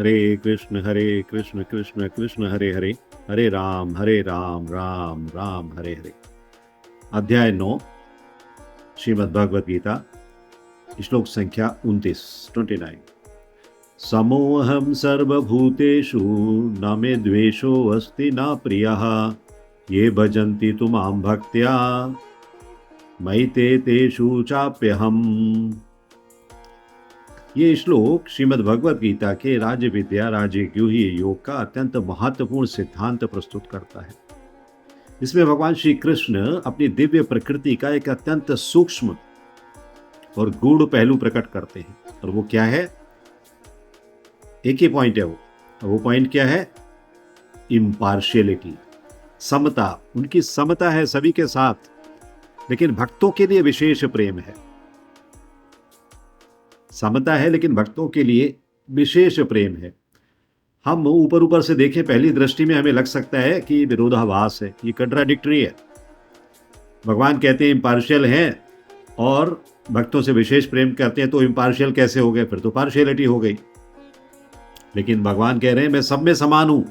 हरे कृष्ण कृष्ण कृष्ण हरे हरे, हरे राम राम राम हरे हरे। अध्याय 9, श्रीमद् भगवद गीता, श्लोक संख्या 29। समोऽहं सर्वभूतेषु न मे द्वेषो अस्ति न प्रियः, ये भजन्ति तु मां भक्त्या मयि ते तेषु चाप्यहम्। ये श्लोक श्रीमद् भगवद गीता के राज्य विद्या राजयोगी योग का अत्यंत महत्वपूर्ण सिद्धांत प्रस्तुत करता है। इसमें भगवान श्री कृष्ण अपनी दिव्य प्रकृति का एक अत्यंत सूक्ष्म और गूढ़ पहलू प्रकट करते हैं, और वो क्या है? एक ही पॉइंट है वो पॉइंट क्या है? इम्पार्शियलिटी, समता। उनकी समता है सभी के साथ, लेकिन भक्तों के लिए विशेष प्रेम है। समता है लेकिन भक्तों के लिए विशेष प्रेम है। हम ऊपर ऊपर से देखें, पहली दृष्टि में हमें लग सकता है कि विरोधाभास है, ये कंट्राडिक्टरी है। भगवान कहते हैं इम्पार्शियल हैं और भक्तों से विशेष प्रेम करते हैं, तो इम्पार्शियल कैसे हो गए? फिर तो पार्शियलिटी हो गई। लेकिन भगवान कह रहे हैं मैं सब में समान हूं,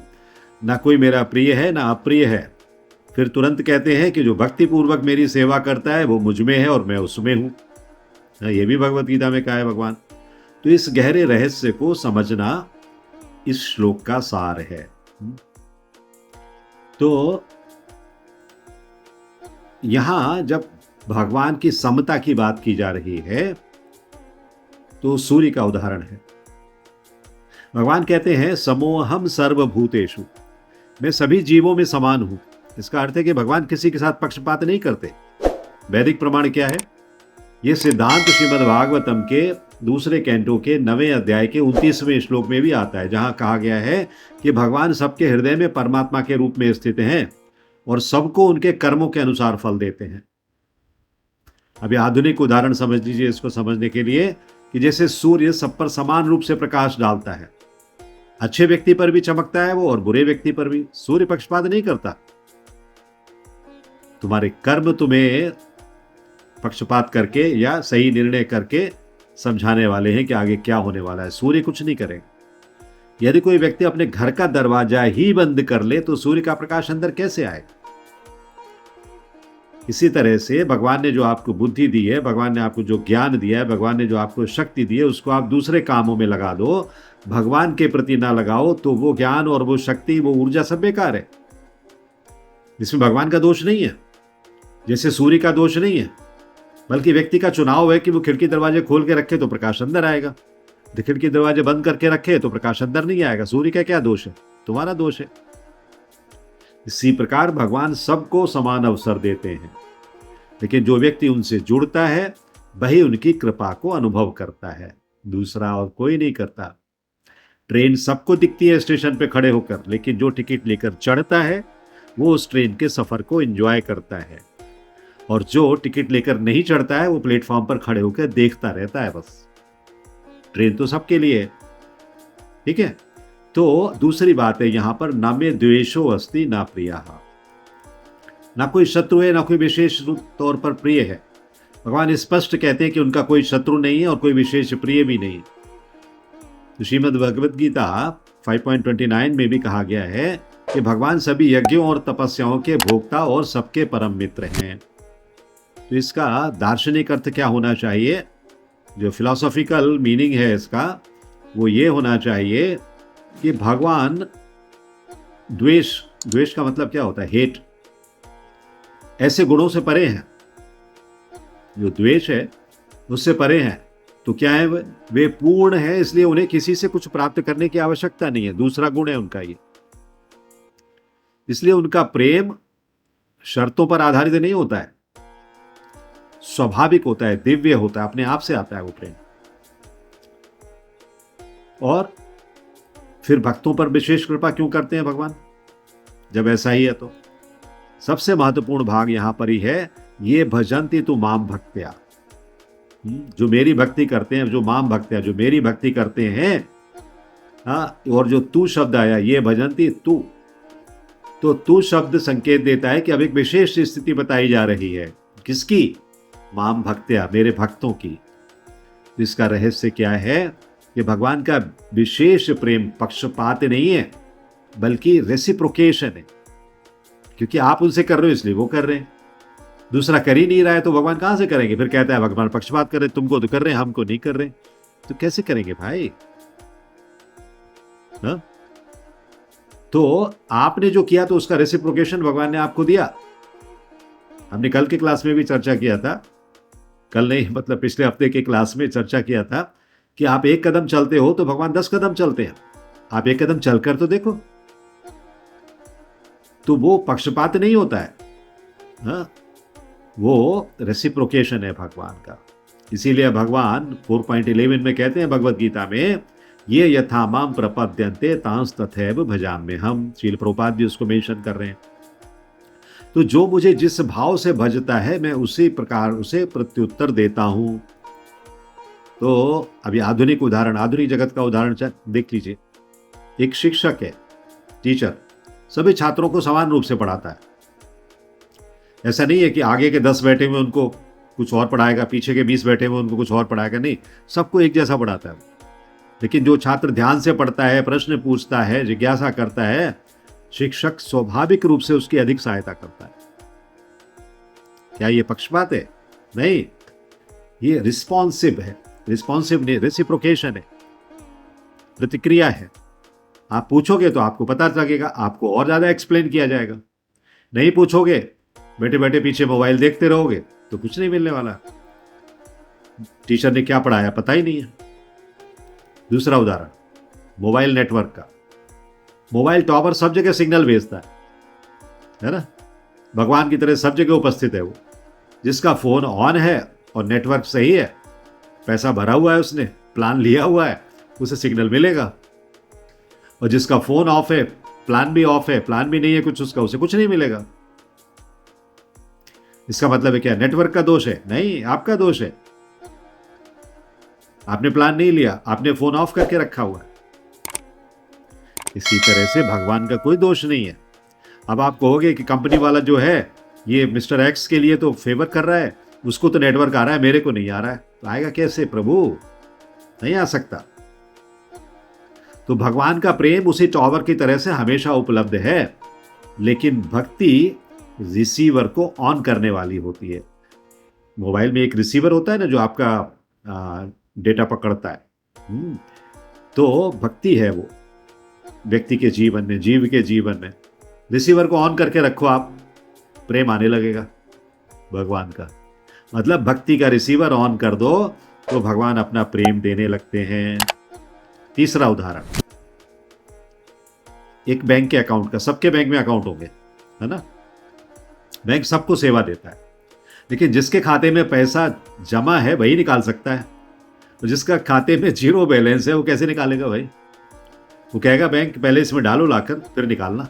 ना कोई मेरा प्रिय है ना अप्रिय है। फिर तुरंत कहते हैं कि जो भक्ति पूर्वक मेरी सेवा करता है वो मुझ में है और मैं उसमें हूं। ये भी भगवत गीता में कहा है भगवान। तो इस गहरे रहस्य को समझना इस श्लोक का सार है। तो यहां जब भगवान की समता की बात की जा रही है तो सूर्य का उदाहरण है। भगवान कहते हैं समोहम सर्वभूतेषु, मैं सभी जीवों में समान हूं। इसका अर्थ है कि भगवान किसी के साथ पक्षपात नहीं करते। वैदिक प्रमाण क्या है? यह सिद्धांत श्रीमद् भागवतम के दूसरे कैंटो के 9वें अध्याय के 29वें श्लोक में भी आता है, जहां कहा गया है कि भगवान सबके हृदय में परमात्मा के रूप में स्थित हैं और सबको उनके कर्मों के अनुसार फल देते हैं। अभी आधुनिक उदाहरण समझ लीजिए इसको समझने के लिए, कि जैसे सूर्य सब पर समान रूप से प्रकाश डालता है, अच्छे व्यक्ति पर भी चमकता है वो और बुरे व्यक्ति पर भी। सूर्य पक्षपात नहीं करता। तुम्हारे कर्म तुम्हें पक्षपात करके या सही निर्णय करके समझाने वाले हैं कि आगे क्या होने वाला है। सूर्य कुछ नहीं करेगा। यदि कोई व्यक्ति अपने घर का दरवाजा ही बंद कर ले तो सूर्य का प्रकाश अंदर कैसे आएगा? इसी तरह से भगवान ने जो आपको बुद्धि दी है, भगवान ने आपको जो ज्ञान दिया है, भगवान ने जो आपको शक्ति दी है, उसको आप दूसरे कामों में लगा दो, भगवान के प्रति ना लगाओ, तो वो ज्ञान और वो शक्ति, वो ऊर्जा सब बेकार है। इसमें भगवान का दोष नहीं है, जैसे सूर्य का दोष नहीं है, बल्कि व्यक्ति का चुनाव है कि वो खिड़की दरवाजे खोल के रखे तो प्रकाश अंदर आएगा, खिड़की दरवाजे बंद करके रखे तो प्रकाश अंदर नहीं आएगा। सूर्य का क्या दोष है? तुम्हारा दोष है। इसी प्रकार भगवान सबको समान अवसर देते हैं, लेकिन जो व्यक्ति उनसे जुड़ता है वही उनकी कृपा को अनुभव करता है, दूसरा और कोई नहीं करता। ट्रेन सबको दिखती है स्टेशन पे खड़े होकर, लेकिन जो टिकट लेकर चढ़ता है वो उस ट्रेन के सफर को एंजॉय करता है, और जो टिकट लेकर नहीं चढ़ता है वो प्लेटफॉर्म पर खड़े होकर देखता रहता है। बस ट्रेन तो सबके लिए है, ठीक है। तो दूसरी बात है यहां पर, ना मे द्वेषो अस्ति ना प्रियः, ना कोई शत्रु है ना कोई विशेष तौर पर प्रिय है। भगवान स्पष्ट कहते हैं कि उनका कोई शत्रु नहीं है और कोई विशेष प्रिय भी नहीं। तो श्रीमद् भगवद गीता 5.29 में भी कहा गया है कि भगवान सभी यज्ञों और तपस्याओं के भोक्ता और सबके परम मित्र हैं। तो इसका दार्शनिक अर्थ क्या होना चाहिए? जो फिलॉसॉफिकल मीनिंग है इसका, वो ये होना चाहिए कि भगवान द्वेष का मतलब क्या होता है? हेट। ऐसे गुणों से परे हैं। जो द्वेष है उससे परे हैं। तो क्या है? वे पूर्ण है, इसलिए उन्हें किसी से कुछ प्राप्त करने की आवश्यकता नहीं है। दूसरा गुण है उनका ये। इसलिए उनका प्रेम शर्तों पर आधारित नहीं होता है, स्वाभाविक होता है, दिव्य होता है, अपने आप से आता है वो प्रेम। और फिर भक्तों पर विशेष कृपा क्यों करते हैं भगवान, जब ऐसा ही है? तो सबसे महत्वपूर्ण भाग यहां पर ही है, ये भजन्ति तु माम भक्त्या। जो मेरी भक्ति करते हैं, जो माम भक्त्या, जो मेरी भक्ति करते हैं, और जो तू शब्द आया, ये भजन्ति तू, तो तू शब्द संकेत देता है कि अब एक विशेष स्थिति बताई जा रही है। किसकी? माम भक्त्या, मेरे भक्तों की। इसका रहस्य क्या है? कि भगवान का विशेष प्रेम पक्षपात नहीं है, बल्कि रेसिप्रोकेशन है। क्योंकि आप उनसे कर रहे हो इसलिए वो कर रहे हैं, दूसरा कर ही नहीं रहा है तो भगवान कहां से करेंगे? फिर कहता है भगवान पक्षपात कर रहे, तुमको तो कर रहे हैं, हमको नहीं कर रहे, तो कैसे करेंगे भाई? हा? तो आपने जो किया तो उसका रेसिप्रोकेशन भगवान ने आपको दिया। हमने कल के क्लास में भी चर्चा किया था, कल नहीं मतलब पिछले हफ्ते के क्लास में चर्चा किया था कि आप एक कदम चलते हो तो भगवान 10 कदम चलते हैं। आप एक कदम चलकर तो देखो, तो वो पक्षपात नहीं होता है, हाँ? वो रेसिप्रोकेशन है भगवान का। इसीलिए भगवान 4.11 में कहते हैं भगवत गीता में, ये यथा माम प्रपद्यन्ते तांस तथैव भजाम्य हम। श्रील प्रभुपाद भी उसको मेंशन कर रहे हैं। तो जो मुझे जिस भाव से भजता है मैं उसी प्रकार उसे प्रत्युत्तर देता हूं। तो अभी आधुनिक उदाहरण, आधुनिक जगत का उदाहरण देख लीजिए। एक शिक्षक है, टीचर, सभी छात्रों को समान रूप से पढ़ाता है। ऐसा नहीं है कि आगे के 10 बैठे हुए उनको कुछ और पढ़ाएगा, पीछे के 20 बैठे हुए उनको कुछ और पढ़ाएगा, नहीं, सबको एक जैसा पढ़ाता है। लेकिन जो छात्र ध्यान से पढ़ता है, प्रश्न पूछता है, जिज्ञासा करता है, शिक्षक स्वाभाविक रूप से उसकी अधिक सहायता करता है। क्या ये पक्षपात है? नहीं, ये रिस्पॉन्सिव है। रिस्पॉन्सिव नहीं, रेसिप्रोकेशन है, प्रतिक्रिया है। आप पूछोगे तो आपको पता लगेगा, आपको और ज्यादा एक्सप्लेन किया जाएगा। नहीं पूछोगे, बैठे बैठे पीछे मोबाइल देखते रहोगे तो कुछ नहीं मिलने वाला। टीचर ने क्या पढ़ाया पता ही नहीं है। दूसरा उदाहरण, मोबाइल नेटवर्क का। मोबाइल टॉवर सब जगह सिग्नल भेजता है ना? भगवान की तरह सब जगह उपस्थित है वो। जिसका फोन ऑन है और नेटवर्क सही है, पैसा भरा हुआ है, उसने प्लान लिया हुआ है, उसे सिग्नल मिलेगा। और जिसका फोन ऑफ है, प्लान भी ऑफ है, प्लान भी नहीं है कुछ उसका, उसे कुछ नहीं मिलेगा। इसका मतलब है क्या? नेटवर्क का दोष है? नहीं, आपका दोष है। आपने प्लान नहीं लिया, आपने फोन ऑफ करके रखा हुआ है। इसी तरह से भगवान का कोई दोष नहीं है। अब आप कहोगे कि कंपनी वाला जो है ये मिस्टर एक्स के लिए तो फेवर कर रहा है, उसको तो नेटवर्क आ रहा है, मेरे को नहीं आ रहा है, तो आएगा कैसे प्रभु? नहीं आ सकता। तो भगवान का प्रेम उसी टॉवर की तरह से हमेशा उपलब्ध है, लेकिन भक्ति रिसीवर को ऑन करने वाली होती है। मोबाइल में एक रिसीवर होता है ना, जो आपका डेटा पकड़ता है। तो भक्ति है वो व्यक्ति के जीवन में, जीव के जीवन में। रिसीवर को ऑन करके रखो आप, प्रेम आने लगेगा भगवान का। मतलब भक्ति का रिसीवर ऑन कर दो तो भगवान अपना प्रेम देने लगते हैं। तीसरा उदाहरण, एक बैंक के अकाउंट का। सबके बैंक में अकाउंट होंगे, है ना? बैंक सबको सेवा देता है, लेकिन जिसके खाते में पैसा जमा है वही निकाल सकता है। तो जिसका खाते में 0 बैलेंस है वो कैसे निकालेगा भाई? वो कहेगा बैंक पहले इसमें डालो लाकर, फिर निकालना।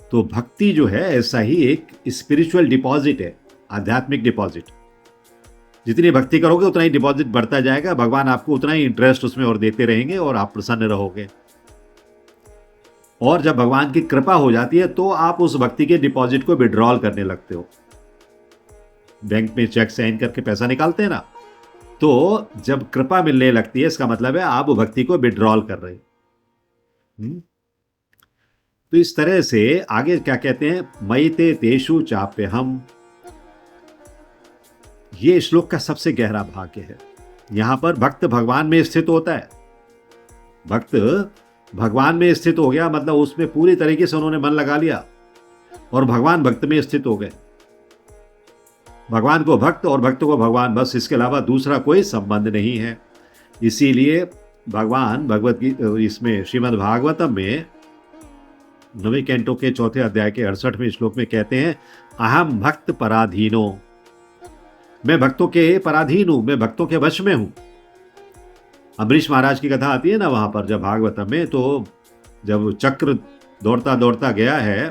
तो भक्ति जो है ऐसा ही एक स्पिरिचुअल डिपॉजिट है, आध्यात्मिक डिपॉजिट। जितनी भक्ति करोगे उतना ही डिपॉजिट बढ़ता जाएगा, भगवान आपको उतना ही इंटरेस्ट उसमें और देते रहेंगे और आप प्रसन्न रहोगे। और जब भगवान की कृपा हो जाती है तो आप उस भक्ति के डिपॉजिट को विड्रॉल करने लगते हो। बैंक में चेक साइन करके पैसा निकालते हैं ना, तो जब कृपा मिलने लगती है इसका मतलब है आप भक्ति को विड्रॉल कर रहे हैं। तो इस तरह से आगे क्या कहते हैं, मयि ते तेषु चाप्यहम्। ये श्लोक का सबसे गहरा भाग्य है। यहां पर भक्त भगवान में स्थित होता है। भक्त भगवान में स्थित हो गया मतलब उसमें पूरी तरीके से उन्होंने मन लगा लिया और भगवान भक्त में स्थित हो गए। भगवान को भक्त और भक्त को भगवान, बस इसके अलावा दूसरा कोई संबंध नहीं है। इसीलिए भगवान इसमें श्रीमद् भागवतम में 9वें कैंटो के 4थे अध्याय के 68वें श्लोक में कहते हैं, अहम भक्त पराधीनो। मैं भक्तों के पराधीन हूं, मैं भक्तों के वश में हूं। अम्बरीश महाराज की कथा आती है ना वहां पर जब भागवतम में, तो जब चक्र दौड़ता दौड़ता गया है,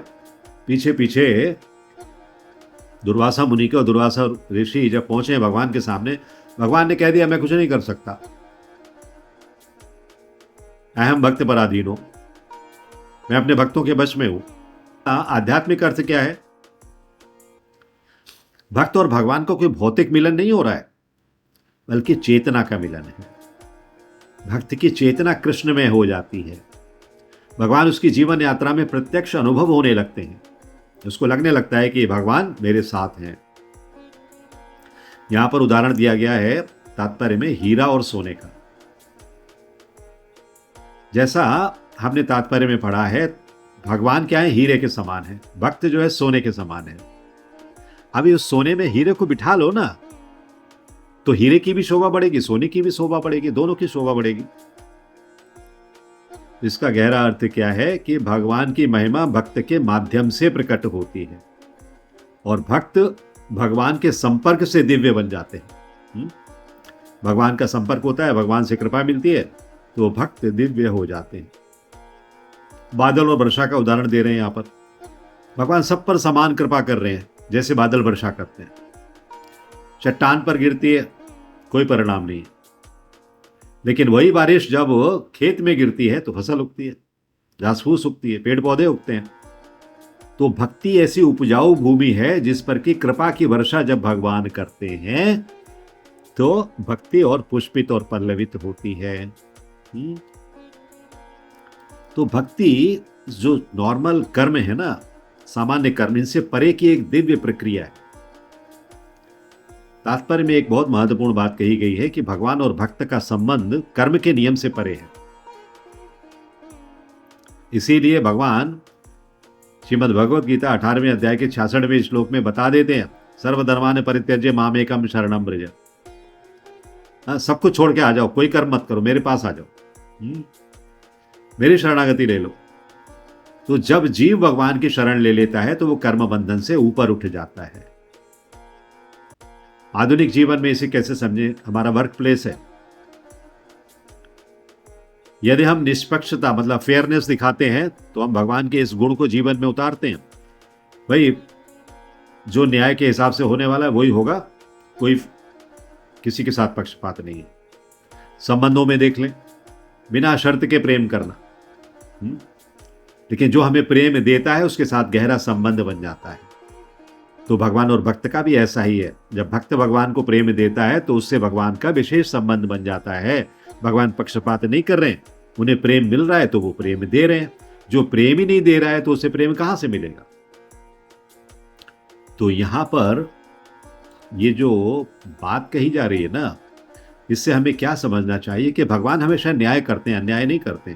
पीछे पीछे दुर्वासा मुनि के और दुर्वासा ऋषि जब पहुंचे भगवान के सामने, भगवान ने कह दिया मैं कुछ नहीं कर सकता, अहम भक्त पराधीन हूं, मैं अपने भक्तों के वश में हूं। आध्यात्मिक अर्थ क्या है? भक्त और भगवान को कोई भौतिक मिलन नहीं हो रहा है, बल्कि चेतना का मिलन है। भक्त की चेतना कृष्ण में हो जाती है, भगवान उसकी जीवन यात्रा में प्रत्यक्ष अनुभव होने लगते हैं, उसको लगने लगता है कि भगवान मेरे साथ हैं। यहां पर उदाहरण दिया गया है तात्पर्य में हीरा और सोने का। जैसा हमने तात्पर्य में पढ़ा है, भगवान क्या है, हीरे के समान है, भक्त जो है सोने के समान है। अभी उस सोने में हीरे को बिठा लो ना, तो हीरे की भी शोभा बढ़ेगी, सोने की भी शोभा बढ़ेगी, दोनों की शोभा बढ़ेगी। इसका गहरा अर्थ क्या है कि भगवान की महिमा भक्त के माध्यम से प्रकट होती है और भक्त भगवान के संपर्क से दिव्य बन जाते हैं। भगवान का संपर्क होता है, भगवान से कृपा मिलती है, तो भक्त दिव्य हो जाते हैं। बादल और वर्षा का उदाहरण दे रहे हैं यहां पर। भगवान सब पर समान कृपा कर रहे हैं, जैसे बादल वर्षा करते हैं। चट्टान पर गिरती है, कोई परिणाम नहीं, लेकिन वही बारिश जब खेत में गिरती है तो फसल उगती है, घास फूस उगती है, पेड़ पौधे उगते हैं। तो भक्ति ऐसी उपजाऊ भूमि है जिस पर की कृपा की वर्षा जब भगवान करते हैं तो भक्ति और पुष्पित और पल्लवित होती है। तो भक्ति जो नॉर्मल कर्म है ना, सामान्य कर्म, इनसे परे की एक दिव्य प्रक्रिया है। तात्पर्य में एक बहुत महत्वपूर्ण बात कही गई है कि भगवान और भक्त का संबंध कर्म के नियम से परे है। इसीलिए भगवान श्रीमद् भगवद गीता 18वें अध्याय के 66वें श्लोक में बता देते हैं, सर्वधर्मान् परित्यज्य मामेकं शरणं व्रज। सब कुछ छोड़ के आ जाओ, कोई कर्म मत करो, मेरे पास आ जाओ, मेरी शरणागति ले लो। तो जब जीव भगवान की शरण ले लेता है तो वो कर्म बंधन से ऊपर उठ जाता है। आधुनिक जीवन में इसे कैसे समझे, हमारा वर्क प्लेस है। यदि हम निष्पक्षता मतलब फेयरनेस दिखाते हैं तो हम भगवान के इस गुण को जीवन में उतारते हैं। भाई जो न्याय के हिसाब से होने वाला है वही होगा, कोई किसी के साथ पक्षपात नहीं है। संबंधों में देख लें, बिना शर्त के प्रेम करना, लेकिन जो हमें प्रेम देता है उसके साथ गहरा संबंध बन जाता है। तो भगवान और भक्त का भी ऐसा ही है। जब भक्त भगवान को प्रेम देता है तो उससे भगवान का विशेष संबंध बन जाता है। भगवान पक्षपात नहीं कर रहे हैं, उन्हें प्रेम मिल रहा है तो वो प्रेम दे रहे हैं। जो प्रेम ही नहीं दे रहा है तो उसे प्रेम कहां से मिलेगा। तो यहां पर ये जो बात कही जा रही है ना, इससे हमें क्या समझना चाहिए कि भगवान हमेशा न्याय करते हैं, अन्याय नहीं करते।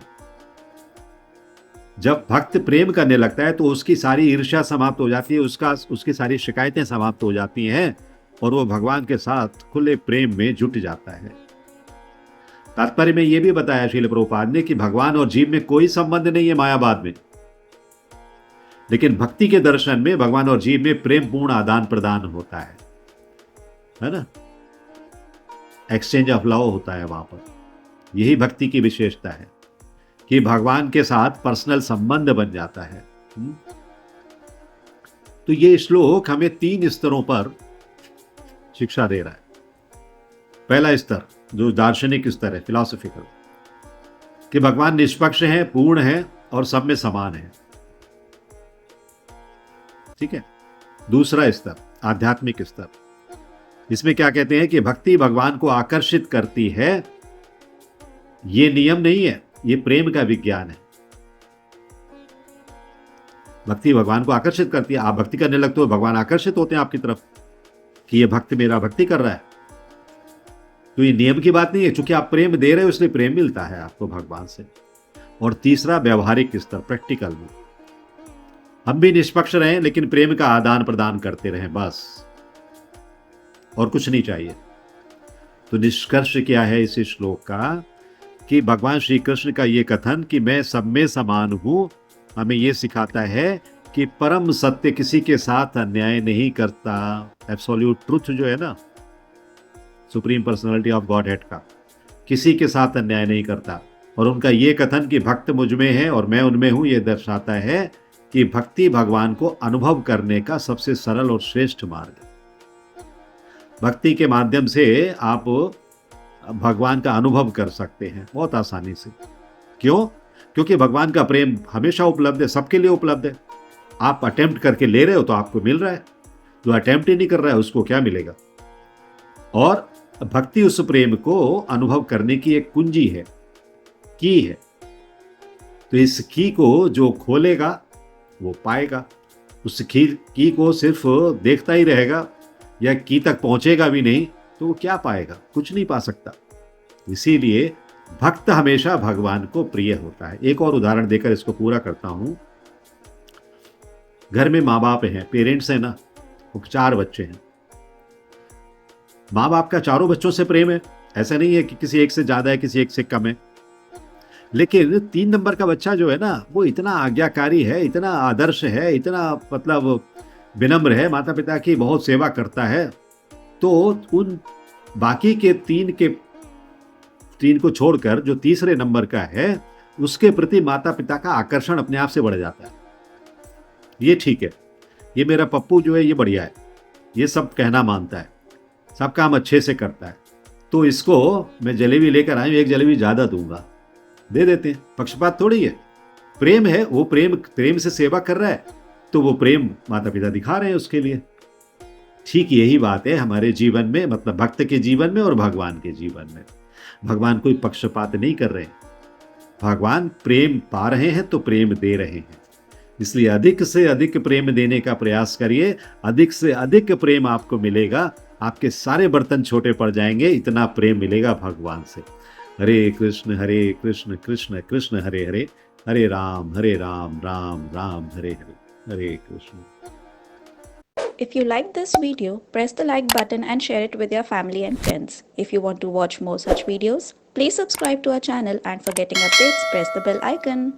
जब भक्त प्रेम करने लगता है तो उसकी सारी ईर्ष्या समाप्त हो जाती है, उसकी सारी शिकायतें समाप्त हो जाती हैं और वो भगवान के साथ खुले प्रेम में जुट जाता है। तात्पर्य में यह भी बताया श्रील प्रभुपाद ने कि भगवान और जीव में कोई संबंध नहीं है मायावाद में, लेकिन भक्ति के दर्शन में भगवान और जीव में प्रेम पूर्ण आदान प्रदान होता है ना, एक्सचेंज ऑफ लव होता है वहां पर। यही भक्ति की विशेषता है कि भगवान के साथ पर्सनल संबंध बन जाता है। तो ये श्लोक हमें 3 स्तरों पर शिक्षा दे रहा है। पहला स्तर जो दार्शनिक स्तर है, फिलॉसफिकल, कि भगवान निष्पक्ष हैं, पूर्ण हैं और सब में समान है। ठीक है। दूसरा स्तर आध्यात्मिक स्तर, इसमें क्या कहते हैं कि भक्ति भगवान को आकर्षित करती है। ये नियम नहीं है, ये प्रेम का विज्ञान है। भक्ति भगवान को आकर्षित करती है। आप भक्ति करने लगते हो, भगवान आकर्षित होते हैं आपकी तरफ कि ये भक्त मेरा भक्ति कर रहा है। तो ये नियम की बात नहीं है, चूंकि आप प्रेम दे रहे हो इसलिए प्रेम मिलता है आपको भगवान से। और तीसरा व्यवहारिक स्तर, प्रैक्टिकल में, हम भी निष्पक्ष रहें लेकिन प्रेम का आदान प्रदान करते रहें, बस, और कुछ नहीं चाहिए। तो निष्कर्ष क्या है इस श्लोक का कि भगवान श्री कृष्ण का ये कथन कि मैं सब में समान हूं, हमें ये सिखाता है कि परम सत्य किसी के साथ अन्याय नहीं करता। एब्सोल्यूट ट्रुथ जो है ना, supreme personality of God head का, किसी के साथ अन्याय नहीं करता। और उनका ये कथन कि भक्त मुझ में है और मैं उनमें हूं, ये दर्शाता है कि भक्ति भगवान को अनुभव करने का सबसे सरल और श्रेष्ठ मार्ग है। भक्ति के माध्यम से आप भगवान का अनुभव कर सकते हैं बहुत आसानी से। क्यों? क्योंकि भगवान का प्रेम हमेशा उपलब्ध है, सबके लिए उपलब्ध है। आप अटेम्प्ट करके ले रहे हो तो आपको मिल रहा है, जो अटेम्प्ट ही नहीं कर रहा है उसको क्या मिलेगा। और भक्ति उस प्रेम को अनुभव करने की एक कुंजी है, की है। तो इस की को जो खोलेगा वो पाएगा। उस की को सिर्फ देखता ही रहेगा या की तक पहुंचेगा भी नहीं तो वो क्या पाएगा? कुछ नहीं पा सकता। इसीलिए भक्त हमेशा भगवान को प्रिय होता है। एक और उदाहरण देकर इसको पूरा करता हूं। घर में माँ बाप हैं, पेरेंट्स हैं ना, वो 4 बच्चे हैं। माँ बाप का चारों बच्चों से प्रेम है, ऐसा नहीं है कि किसी एक से ज्यादा है, किसी एक से कम है। लेकिन 3 नंबर का बच्चा जो है ना, वो इतना आज्ञाकारी है, इतना आदर्श है, इतना मतलब विनम्र है, माता पिता की बहुत सेवा करता है। तो उन बाकी के 3 को छोड़कर जो तीसरे नंबर का है, उसके प्रति माता पिता का आकर्षण अपने आप से बढ़ जाता है। ये ठीक है, ये मेरा पप्पू जो है ये बढ़िया है, ये सब कहना मानता है, सब काम अच्छे से करता है, तो इसको मैं जलेबी लेकर आया हूं, 1 जलेबी ज्यादा दूंगा, दे देते हैं। पक्षपात थोड़ी है, प्रेम है। वो प्रेम से सेवा कर रहा है, तो वो प्रेम माता पिता दिखा रहे हैं उसके लिए। ठीक यही बात है हमारे जीवन में, मतलब भक्त के जीवन में और भगवान के जीवन में। भगवान कोई पक्षपात नहीं कर रहे हैं, भगवान प्रेम पा रहे हैं तो प्रेम दे रहे हैं। इसलिए अधिक से अधिक प्रेम देने का प्रयास करिए, अधिक से अधिक प्रेम आपको मिलेगा, आपके सारे बर्तन छोटे पड़ जाएंगे, इतना प्रेम मिलेगा भगवान से। हरे कृष्ण कृष्ण कृष्ण हरे हरे, हरे राम राम राम हरे हरे, हरे Krishna. If you like this video, press the like button and share it with your family and friends. If you want to watch more such videos, please subscribe to our channel, and for getting updates, press the bell icon.